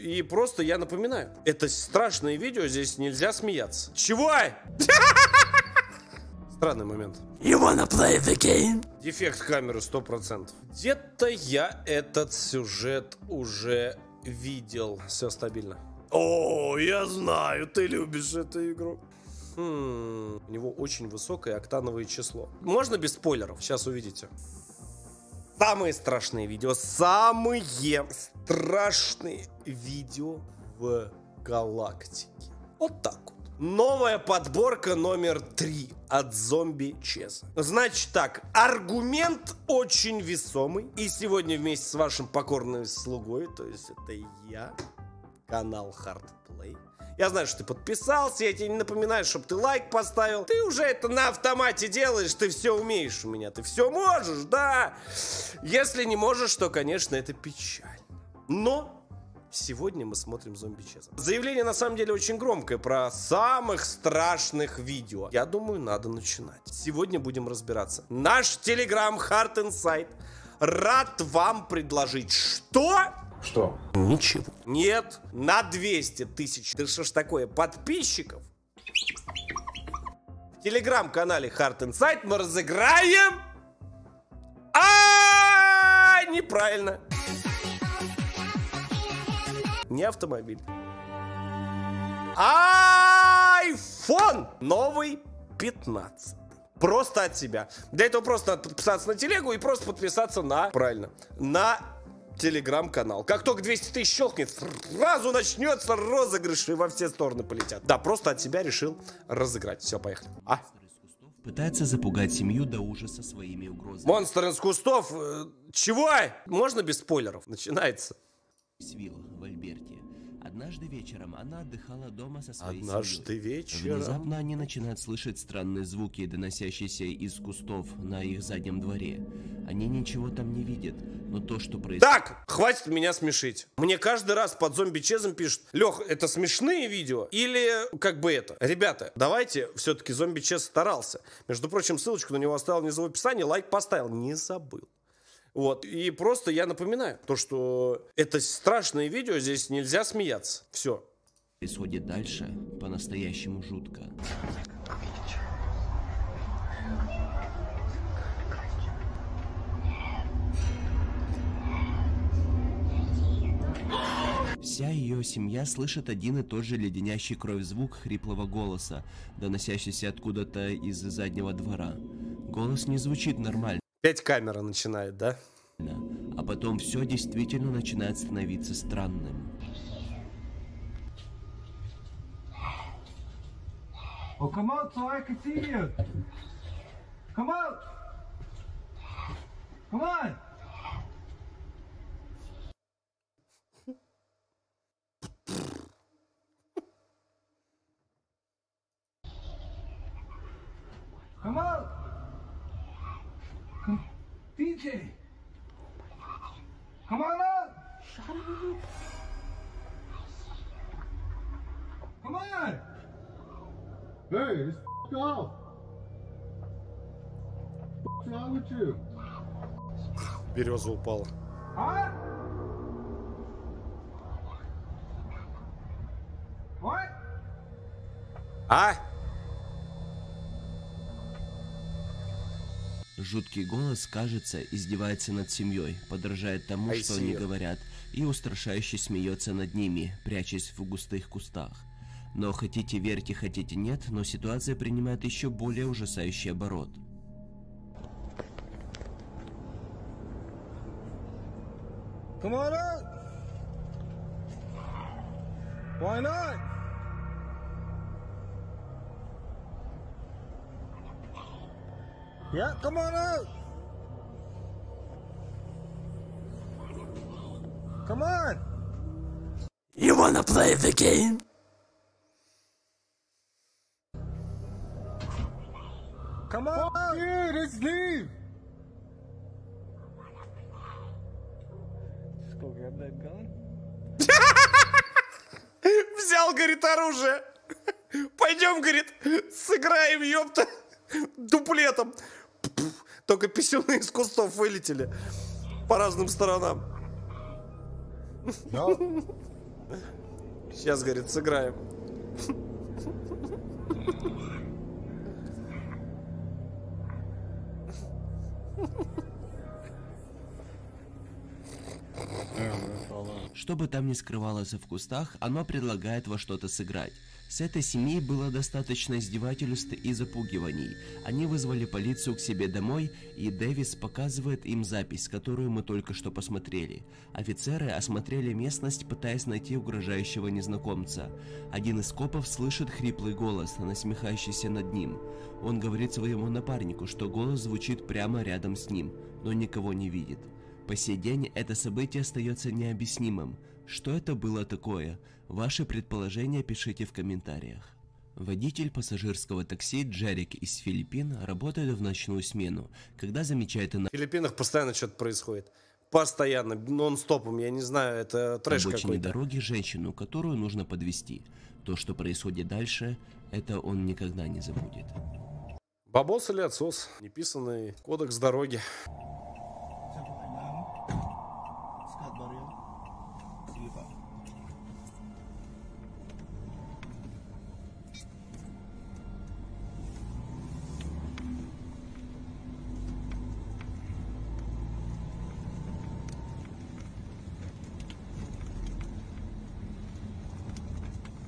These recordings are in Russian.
и просто я напоминаю, это страшное видео, здесь нельзя смеяться. Чего? Странный момент. You wanna play the game? Дефект камеры 100%. Где-то я этот сюжет уже видел. Все стабильно. О, я знаю, ты любишь эту игру. У него очень высокое октановое число. Можно без спойлеров? Сейчас увидите. Самые страшные видео. Самые страшные видео в галактике. Вот так вот. Новая подборка номер 3 от Зомби Чеза. Значит так, аргумент очень весомый. И сегодня вместе с вашим покорным слугой, то есть это я, канал Hardplay. Я знаю, что ты подписался, я тебе не напоминаю, чтобы ты лайк поставил. Ты уже это на автомате делаешь, ты все умеешь у меня, ты все можешь, да. Если не можешь, то, конечно, это печально. Но сегодня мы смотрим Зомби Чеза. Заявление на самом деле очень громкое про самых страшных видео. Я думаю, надо начинать. Сегодня будем разбираться. Наш телеграм Hard Insight рад вам предложить что? Что? Ничего. Нет, на 200 тысяч, да что ж такое, подписчиков в телеграм-канале Hard Insight мы разыграем... неправильно. Не автомобиль. iPhone новый 15. Просто от себя. Для этого просто надо подписаться на телегу и просто подписаться на... Правильно. На телеграм-канал. Как только 200 тысяч щелкнет, сразу начнется розыгрыш и во все стороны полетят. Да, просто от себя решил разыграть. Все, поехали. Пытается запугать семью до ужаса своими угрозами. Монстр из кустов. Чего? Можно без спойлеров? Начинается. Свилла в Альберте. Однажды вечером она отдыхала дома со своей Однажды семьей. вечером. Внезапно они начинают слышать странные звуки, доносящиеся из кустов на их заднем дворе. Они ничего там не видят, но то, что происходит... Так, хватит меня смешить. Мне каждый раз под Зомби Чезом пишут: Лех, это смешные видео или как бы это? Ребята, давайте, все-таки Зомби Чез старался. Между прочим, ссылочку на него оставил внизу в описании, лайк поставил, не забыл. Вот, и просто я напоминаю, то, что это страшное видео, здесь нельзя смеяться. Все. Происходит дальше по-настоящему жутко. Вся ее семья слышит один и тот же леденящий кровь звук хриплого голоса, доносящийся откуда-то из заднего двора. Голос не звучит нормально. Опять камера начинает, да? А потом все действительно начинает становиться странным. Oh, come out so I can see you. Come out. Come on. Come out. DJ. Come on up. Shut up. Come on. Hey, just off. What's wrong with you? Береза упала. Huh? What? Жуткий голос, кажется, издевается над семьей, подражает тому, что они говорят, и устрашающе смеется над ними, прячась в густых кустах. Но хотите верьте, хотите нет, но ситуация принимает еще более ужасающий оборот. Come on up. Why not? Yeah, come on out. Come on. You wanna play the game? Come on. Oh, dude, let's leave. Just go grab that gun. Взял, говорит, оружие. Пойдем, говорит, сыграем, ёпта, дуплетом. Только писюны из кустов вылетели по разным сторонам. No. Сейчас, говорит, сыграем. Что бы там ни скрывалось в кустах, оно предлагает во что-то сыграть. С этой семьей было достаточно издевательств и запугиваний. Они вызвали полицию к себе домой, и Дэвис показывает им запись, которую мы только что посмотрели. Офицеры осмотрели местность, пытаясь найти угрожающего незнакомца. Один из копов слышит хриплый голос, насмехающийся над ним. Он говорит своему напарнику, что голос звучит прямо рядом с ним, но никого не видит. По сей день это событие остается необъяснимым. Что это было такое? Ваши предположения пишите в комментариях. Водитель пассажирского такси Джерик из Филиппин работает в ночную смену, когда замечает В Филиппинах постоянно что-то происходит. Постоянно, нон-стопом, я не знаю, это трэш на обочине какой-то. дороги женщину, которую нужно подвезти. То, что происходит дальше, это он никогда не забудет. Бабос или отсос? Неписанный кодекс дороги.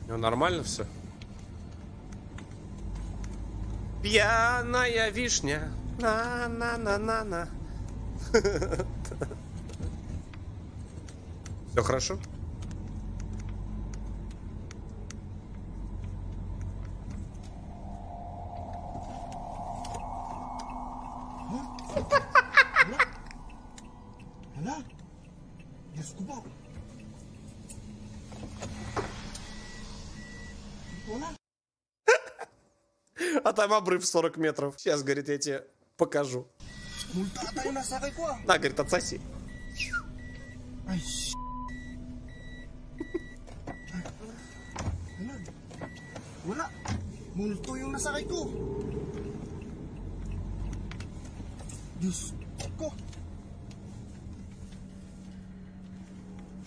Ну, нормально все. Пьяная вишня. На-на-на-на-на. Все хорошо? А там обрыв 40 метров. Сейчас, говорит, я тебе покажу. На, говорит, отсоси. Wala. Multo yung nasakay ko. Diyos ko.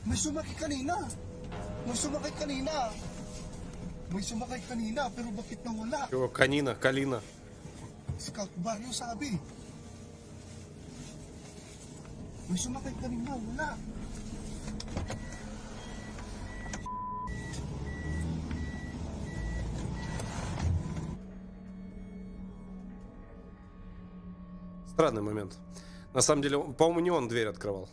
May sumakay kanina. May sumakay kanina. May sumakay kanina, pero bakit nawala? Чего, канина, калина. Scout Barrio sabi. May sumakay kanina, wala. Странный момент. На самом деле, по-моему, не он дверь открывал.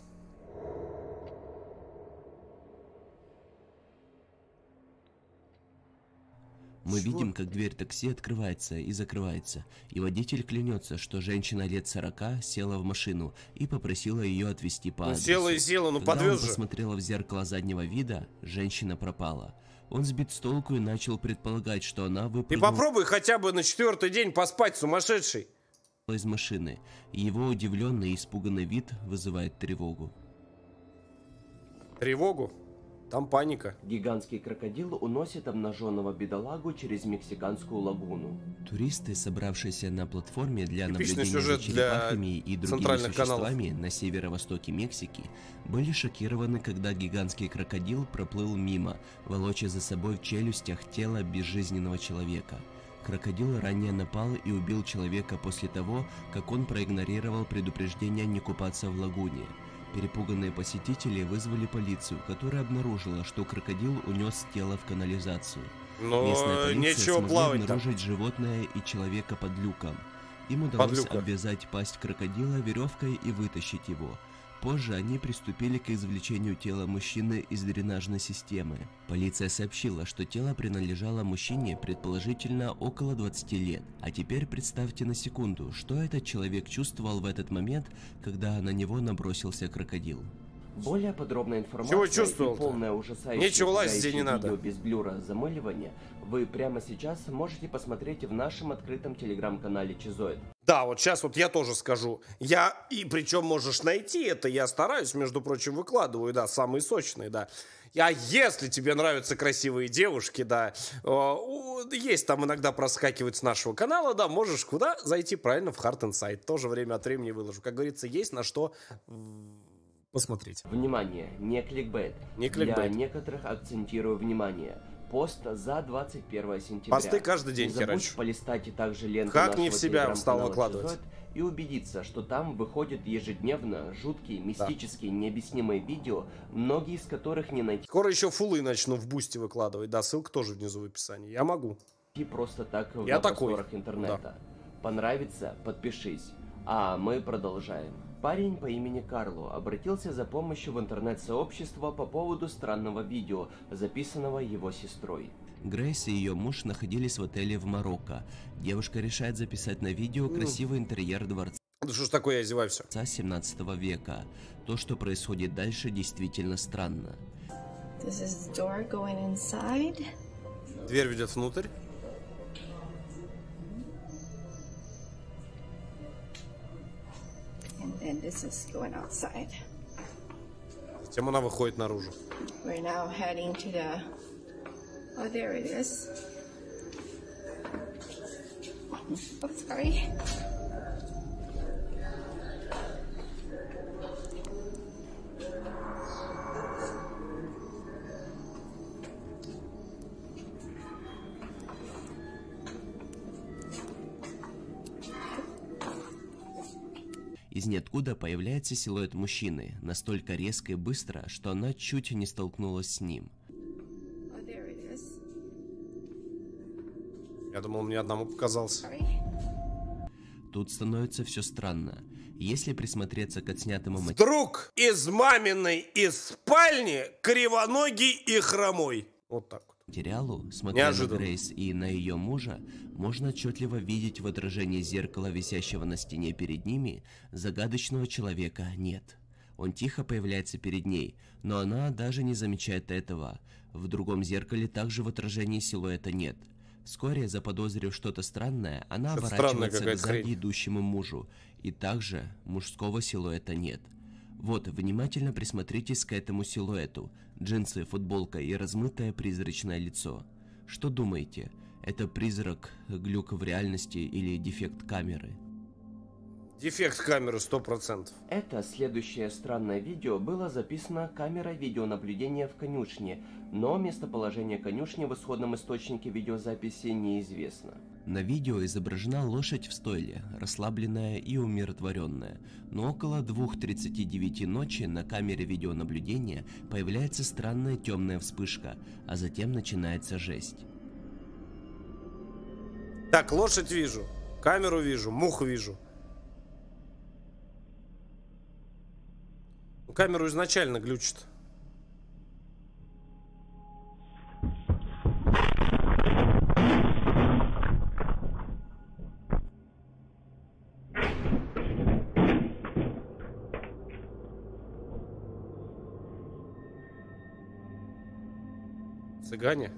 Мы видим, как дверь такси открывается и закрывается, и водитель клянется, что женщина лет 40 села в машину и попросила ее отвезти по адресу. Села и села, ну Когда подвез он же. посмотрела в зеркало заднего вида, женщина пропала. Он сбит с толку и начал предполагать, что она Ты выпрыгнула попробуй хотя бы на 4-й день поспать, сумасшедший. из машины. Его удивленный и испуганный вид вызывает тревогу. Тревогу? Там паника. Гигантский крокодил уносит обнаженного бедолагу через Мексиканскую лагуну. Туристы, собравшиеся на платформе для Типичный наблюдения сюжет за черепахами для и другими центральных существами на северо-востоке Мексики, были шокированы, когда гигантский крокодил проплыл мимо, волоча за собой в челюстях тело безжизненного человека. Крокодил ранее напал и убил человека после того, как он проигнорировал предупреждение не купаться в лагуне. Перепуганные посетители вызвали полицию, которая обнаружила, что крокодил унес тело в канализацию. Но Местная полиция нечего смогла плавать там. обнаружить животное и человека под люком. Им удалось обвязать пасть крокодила веревкой и вытащить его. Позже они приступили к извлечению тела мужчины из дренажной системы. Полиция сообщила, что тело принадлежало мужчине предположительно около 20 лет. А теперь представьте на секунду, что этот человек чувствовал в этот момент, когда на него набросился крокодил. Более подробная информация Чего чувствовал-то? и полное ужасающее Нечего лазить, где не надо. видео без блюра замыливания вы прямо сейчас можете посмотреть в нашем открытом телеграм-канале Чизоид. Да, вот сейчас вот я тоже скажу. И причем можешь найти это, я стараюсь, между прочим, выкладываю, да, самые сочные, да. А если тебе нравятся красивые девушки, да, есть там иногда проскакивают с нашего канала, да, можешь куда зайти, правильно, в Heart and Sight. Тоже время от времени выложу. Как говорится, есть на что посмотрите. Внимание, не кликбейт. Не кликбейт. Для некоторых акцентирую внимание. Пост за 21 сентября. Посты каждый день не забудь херачу. полистать и также ленту Как нашего не в себя стал телеграм-канала выкладывать. «Чужой» и убедиться, что там выходят ежедневно жуткие, мистические, необъяснимые видео, многие из которых не найти Скоро еще фуллы начну в бусте выкладывать. Да, ссылка тоже внизу в описании. Я могу. просто так Я на такой. просторах интернета. Понравится? Подпишись. А мы продолжаем. Парень по имени Карло обратился за помощью в интернет-сообщество по поводу странного видео, записанного его сестрой. Грейс и ее муж находились в отеле в Марокко. Девушка решает записать на видео красивый интерьер дворца. Да что ж такое, я зеваю все. 17 века. То, что происходит дальше, действительно странно. Дверь ведет внутрь. Затем она выходит наружу. Oh, there it is. Oh, sorry. Из ниоткуда появляется силуэт мужчины, настолько резко и быстро, что она чуть не столкнулась с ним. Я думал, мне одному показался. Тут становится все странно. Если присмотреться к отснятому Вдруг из маминой из спальни кривоногий и хромой. Вот так вот. материалу, смотря на Грейс и на ее мужа, можно отчетливо видеть в отражении зеркала, висящего на стене перед ними, загадочного человека нет. Он тихо появляется перед ней, но она даже не замечает этого. В другом зеркале также в отражении силуэта нет. Вскоре, заподозрив что-то странное, она оборачивается к сзади идущему мужу, и также мужского силуэта нет. Вот, внимательно присмотритесь к этому силуэту. Джинсы, футболка и размытое призрачное лицо. Что думаете? Это призрак, глюк в реальности или дефект камеры? Дефект камеры 100%. Это следующее странное видео было записано камерой видеонаблюдения в конюшне, но местоположение конюшни в исходном источнике видеозаписи неизвестно. На видео изображена лошадь в стойле, расслабленная и умиротворенная, но около 2:39 ночи на камере видеонаблюдения появляется странная темная вспышка, а затем начинается жесть. Так, лошадь вижу, камеру вижу, мух вижу. Камеру изначально глючит. Цыгане?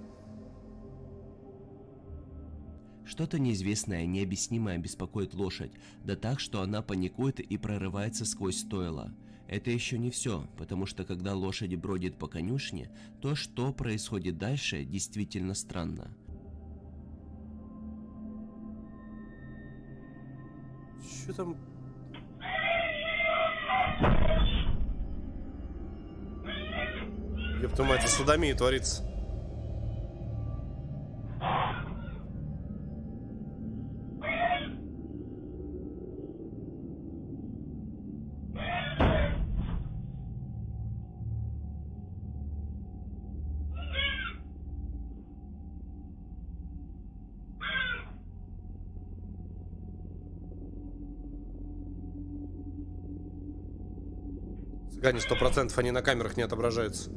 Что-то неизвестное, необъяснимое беспокоит лошадь, да так, что она паникует и прорывается сквозь стойло. Это еще не все, потому что когда лошадь бродит по конюшне, то, что происходит дальше, действительно странно. Что там? Ёпта мать, содомия творится. Цыгане 100%, они на камерах не отображаются.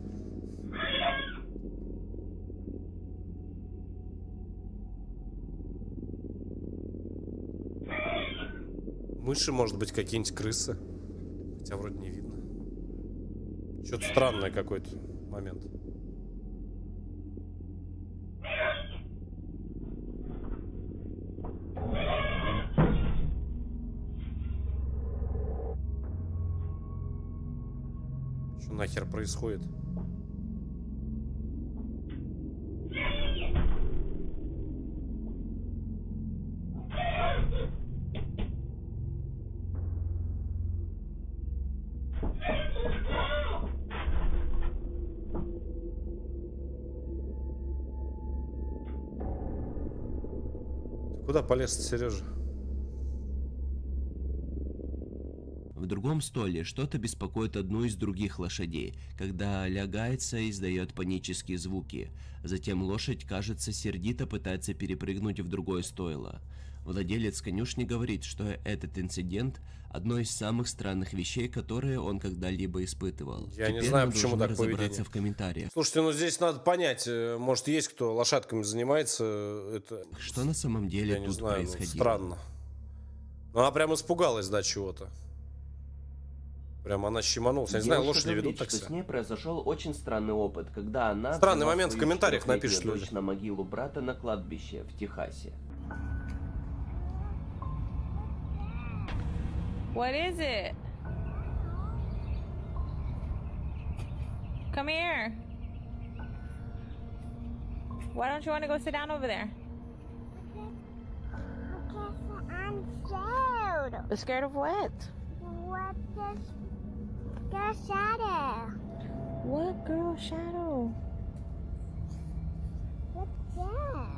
Мыши, может быть, какие-нибудь крысы. Хотя вроде не видно. Что-то странное какой-то момент. Что нахер происходит? Куда полез Сережа? В другом столе что-то беспокоит одну из других лошадей, когда лягается и издает панические звуки. Затем лошадь, кажется, сердито пытается перепрыгнуть в другое стойло. Владелец конюшни говорит, что этот инцидент – одно из самых странных вещей, которые он когда-либо испытывал. Я не Теперь знаю, мы почему должны так поведение. разобраться в комментариях. Слушайте, ну здесь надо понять, может есть кто лошадками занимается, это... Что на самом деле Я не тут знаю, ну, происходило? странно. Ну, она прям испугалась, да, чего-то. Прям она щеманулась. Я не знаю, лошади ведут так что себя. с ней произошел очень странный опыт, когда она... Странный момент в комментариях напишут люди. На могилу брата на кладбище в Техасе. What is it? Come here. Why don't you want to go sit down over there? Because I'm scared. Scared of what? What the shadow? What girl shadow? What's that?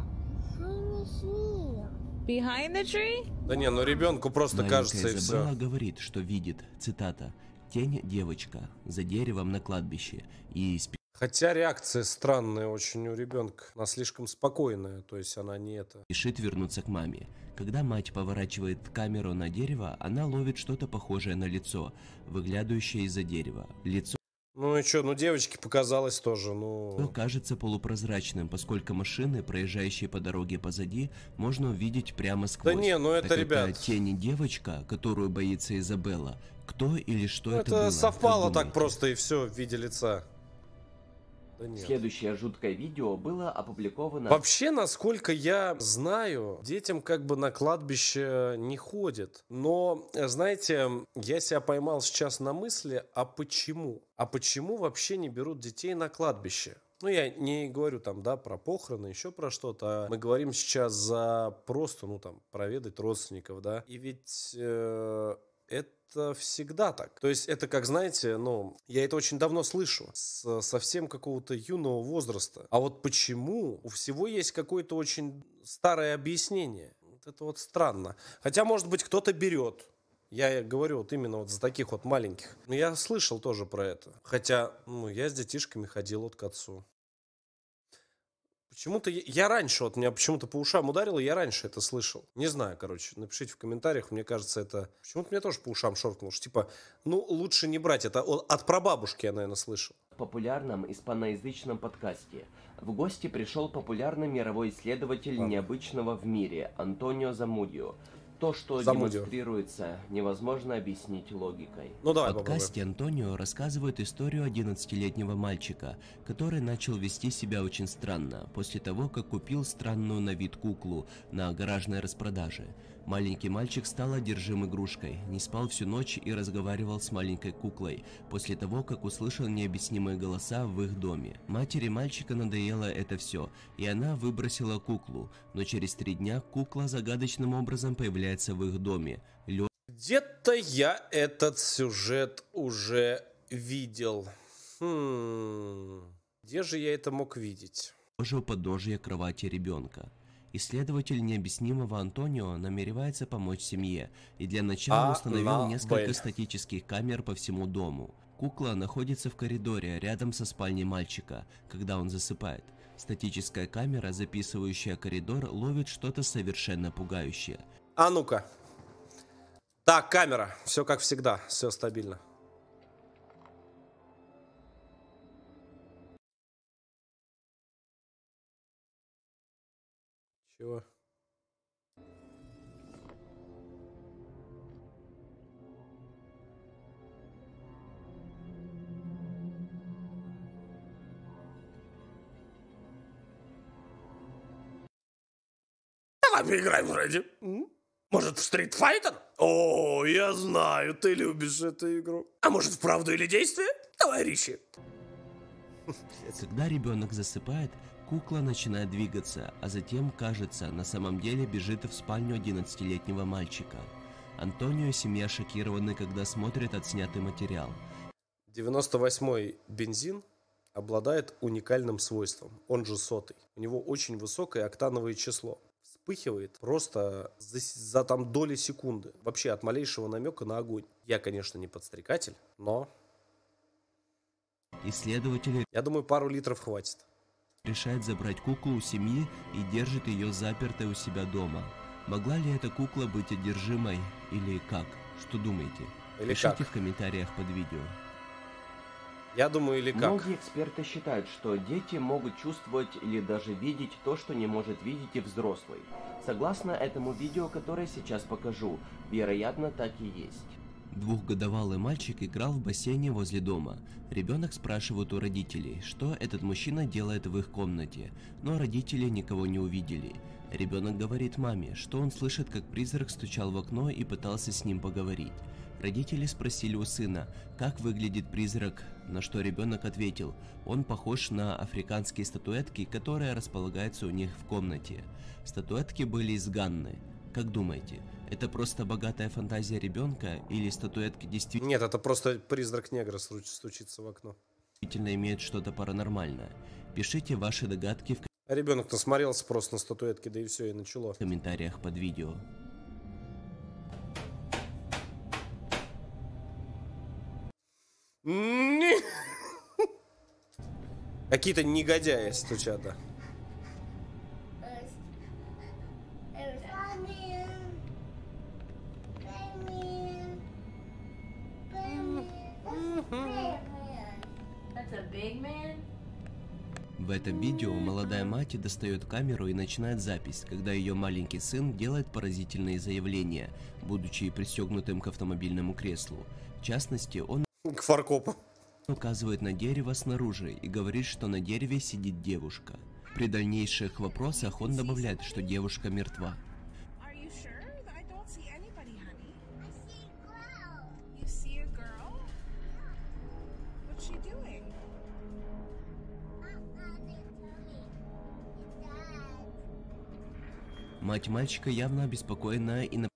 Tiny tree. Behind the tree? Да не, ну ребенку просто Маленькая кажется и Изабелла все. говорит, что видит, цитата, «тень девочка за деревом на кладбище» и Хотя реакция странная очень у ребенка. Она слишком спокойная, то есть она не это. спешит вернуться к маме. Когда мать поворачивает камеру на дерево, она ловит что-то похожее на лицо, выглядывающее из-за дерева. Лицо Ну и что, ну девочке показалось тоже, ну... кажется полупрозрачным, поскольку машины, проезжающие по дороге позади, можно увидеть прямо сквозь. Да не, ну это, Так ребят... тень девочка, которую боится Изабелла. Кто или что Ну, это было? это совпало Как так думаете? просто и все в виде лица. Да нет. Следующее жуткое видео было опубликовано... Вообще, насколько я знаю, детям как бы на кладбище не ходят. Но, знаете, я себя поймал сейчас на мысли, а почему? А почему вообще не берут детей на кладбище? Ну, я не говорю там, да, про похороны, еще про что-то. А мы говорим сейчас за просто, ну, там, проведать родственников, да. И ведь это всегда так. То есть это, как знаете, ну, я это очень давно слышу, с совсем какого-то юного возраста. А вот почему у всего есть какое-то очень старое объяснение? Вот это вот странно. Хотя, может быть, кто-то берет. Я говорю вот именно вот за таких вот маленьких. Но я слышал тоже про это. Хотя, ну, я с детишками ходил вот к отцу. Почему-то я раньше, вот меня почему-то по ушам ударило, я раньше это слышал. Не знаю, короче, напишите в комментариях, мне кажется, это... Почему-то мне тоже по ушам шоркнуло, что типа, ну, лучше не брать, это от прабабушки я, наверное, слышал. В популярном испаноязычном подкасте в гости пришел популярный мировой исследователь необычного в мире Антонио Замудио. То, что демонстрируется, невозможно объяснить логикой. Ну, давай, в подкасте Антонио рассказывает историю 11-летнего мальчика, который начал вести себя очень странно после того, как купил странную на вид куклу на гаражной распродаже. Маленький мальчик стал одержим игрушкой, не спал всю ночь и разговаривал с маленькой куклой после того, как услышал необъяснимые голоса в их доме. Матери мальчика надоело это все, и она выбросила куклу, но через 3 дня кукла загадочным образом появляется в их доме. Где-то я этот сюжет уже видел. Где же я это мог видеть? Лежа у подножия кровати ребенка. Исследователь необъяснимого Антонио намеревается помочь семье и для начала установил несколько статических камер по всему дому. Кукла находится в коридоре рядом со спальней мальчика, когда он засыпает. Статическая камера, записывающая коридор, ловит что-то совершенно пугающее. А ну-ка. Так, камера. Все как всегда, все стабильно. Чего? Давай поиграем, Фредди. Может, в Street Fighter? О, я знаю, ты любишь эту игру. А может, в правду или действие? Давай, Ричи. Когда ребенок засыпает, кукла начинает двигаться, а затем, кажется, на самом деле бежит в спальню 11-летнего мальчика. Антонио и семья шокированы, когда смотрят отснятый материал. 98-й бензин обладает уникальным свойством, он же сотый. У него очень высокое октановое число. впыхивает просто за там доли секунды. Вообще от малейшего намека на огонь. Я, конечно, не подстрекатель, но... Исследователи Я думаю, пару литров хватит. решает забрать куклу у семьи и держит ее запертой у себя дома. Могла ли эта кукла быть одержимой или как? Что думаете? Или Пишите как? в комментариях под видео. Я думаю, или как? Многие эксперты считают, что дети могут чувствовать или даже видеть то, что не может видеть и взрослый. Согласно этому видео, которое сейчас покажу, вероятно, так и есть. Двухгодовалый мальчик играл в бассейне возле дома. Ребенок спрашивает у родителей, что этот мужчина делает в их комнате, но родители никого не увидели. Ребенок говорит маме, что он слышит, как призрак стучал в окно и пытался с ним поговорить. Родители спросили у сына, как выглядит призрак, на что ребенок ответил, он похож на африканские статуэтки, которые располагаются у них в комнате. Статуэтки были из Ганны. Как думаете, это просто богатая фантазия ребенка или статуэтки действительно Нет, это просто призрак негра стучится в окно. имеют что-то паранормальное? Пишите ваши догадки в А ребенок насмотрелся просто на статуэтки, да и все, и начало. комментариях под видео. Какие-то негодяи стучат, да. В этом видео молодая мать достает камеру и начинает запись, когда ее маленький сын делает поразительные заявления, будучи пристегнутым к автомобильному креслу. В частности, он К фаркопу. указывает на дерево снаружи и говорит, что на дереве сидит девушка. При дальнейших вопросах он добавляет, что девушка мертва. Мать мальчика явно обеспокоена и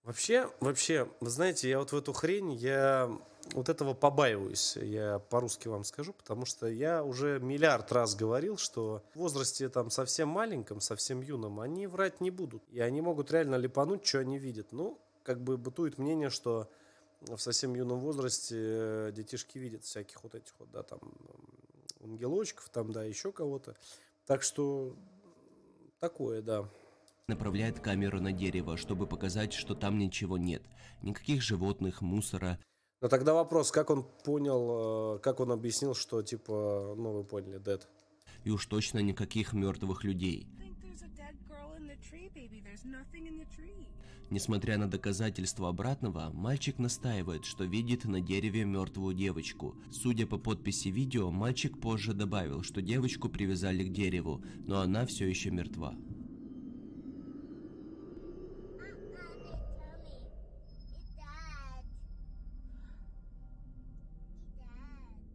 Вообще, вы знаете, я вот в эту хрень, я вот этого побаиваюсь, я по-русски вам скажу, потому что я уже миллиард раз говорил, что в возрасте там совсем маленьком, совсем юном, они врать не будут. И они могут реально липануть, что они видят. Ну, как бы бытует мнение, что в совсем юном возрасте детишки видят всяких вот этих вот, да, там, ангелочков, там, да, еще кого-то. Так что такое, да. направляет камеру на дерево, чтобы показать, что там ничего нет. Никаких животных, мусора. Но тогда вопрос, как он понял, как он объяснил, что типа, ну вы поняли, dead. И уж точно никаких мертвых людей. Несмотря на доказательства обратного, мальчик настаивает, что видит на дереве мертвую девочку. Судя по подписи видео, мальчик позже добавил, что девочку привязали к дереву, но она все еще мертва.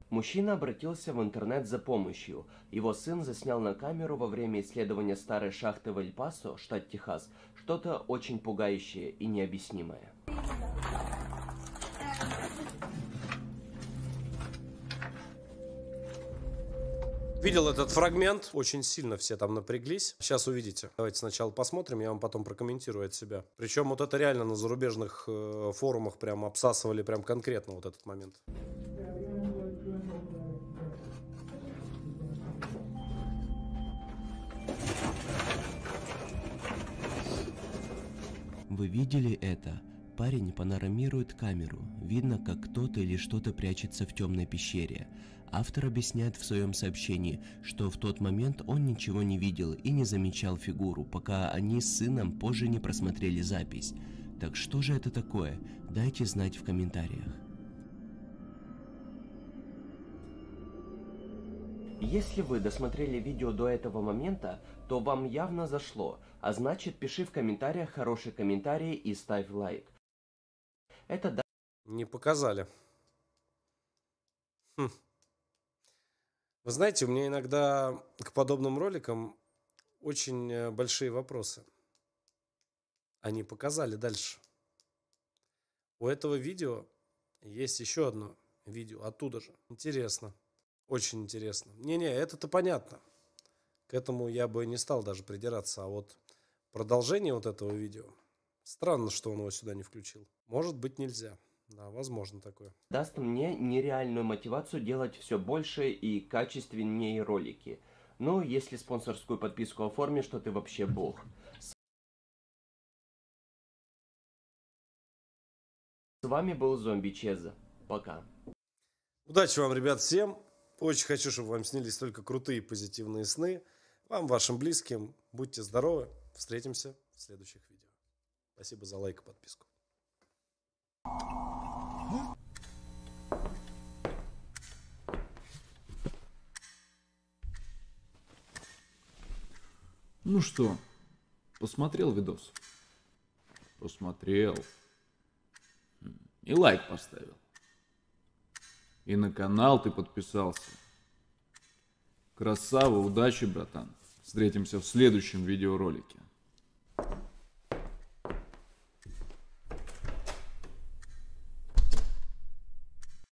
Мужчина обратился в интернет за помощью. Его сын заснял на камеру во время исследования старой шахты в Эль-Пасо, штат Техас, что-то очень пугающее и необъяснимое. Видел этот фрагмент, очень сильно все там напряглись. Сейчас увидите. Давайте сначала посмотрим, я вам потом прокомментирую от себя. Причем вот это реально на зарубежных форумах прям обсасывали прям конкретно вот этот момент. Вы видели это? Парень панорамирует камеру. Видно, как кто-то или что-то прячется в темной пещере. Автор объясняет в своем сообщении, что в тот момент он ничего не видел и не замечал фигуру, пока они с сыном позже не просмотрели запись. Так что же это такое? Дайте знать в комментариях. Если вы досмотрели видео до этого момента, то вам явно зашло, а значит, пиши в комментариях хороший комментарий и ставь лайк. Это Не показали. Вы знаете, у меня иногда к подобным роликам очень большие вопросы. Они показали дальше. У этого видео есть еще одно видео оттуда же. Интересно. Очень интересно. Не-не, это-то понятно. к этому я бы не стал даже придираться. А вот продолжение вот этого видео, странно, что он его сюда не включил. Может быть, нельзя. Да, возможно такое. Даст мне нереальную мотивацию делать все больше и качественнее ролики. Ну, если спонсорскую подписку оформишь, то ты вообще бог. С вами был Зомби Чеза. Пока. Удачи вам, ребят, всем. Очень хочу, чтобы вам снились только крутые позитивные сны. Вам, вашим близким. Будьте здоровы. Встретимся в следующих видео. Спасибо за лайк и подписку. Ну что, посмотрел видос? Посмотрел. И лайк поставил. И на канал ты подписался. Красава, удачи, братан. Встретимся в следующем видеоролике.